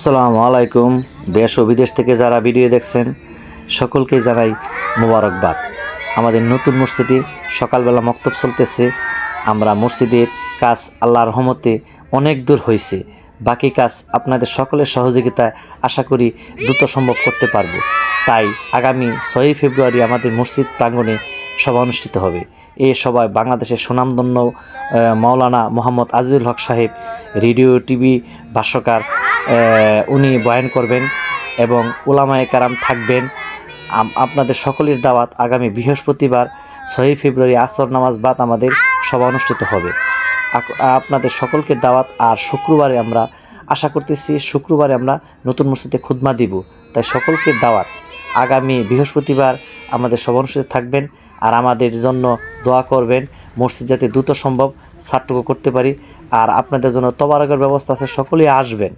আসসালামু আলাইকুম। দেশ ও বিদেশ থেকে যারা ভিডিও দেখছেন সকলকে জানাই মোবারকবাদ। আমাদের নতুন মসজিদে সকালবেলা মক্তব চলতেছে। আমরা মসজিদের কাজ আল্লাহর রহমতে অনেক দূর হয়েছে। বাকি কাজ আপনাদের সকলের সহযোগিতায় আশা করি দ্রুত সম্ভব করতে পারব। তাই আগামী 6 ফেব্রুয়ারি আমাদের মসজিদ প্রাঙ্গণে সভা অনুষ্ঠিত হবে। এই সভায় বাংলাদেশের সুনামধন্য মাওলানা মোহাম্মদ আজিজুল হক সাহেব, রেডিও টিভি ভাষ্যকার, উনি বয়ান করবেন এবং উলামায়ে কেরাম থাকবেন। আপনাদের সকলের দাওয়াত। আগামী বৃহস্পতিবার 6 ফেব্রুয়ারি আসর নামাজ বাদ আমাদের সভা অনুষ্ঠিত হবে। আপনাদের সকলকে দাওয়াত। আর শুক্রবারে আমরা আশা করতেছি আমরা নতুন মসজিদে খুতমা দিব। তাই সকলকে দাওয়াত। আগামী বৃহস্পতিবার আমাদের সভা অনুষ্ঠিত থাকবেন। আর আমাদের জন্য দোয়া করবেন, মসজিদ যাতে দ্রুত সম্ভব ছাদটুকু করতে পারি। আর আপনাদের জন্য তবারকের ব্যবস্থা আছে, সকলেই আসবেন।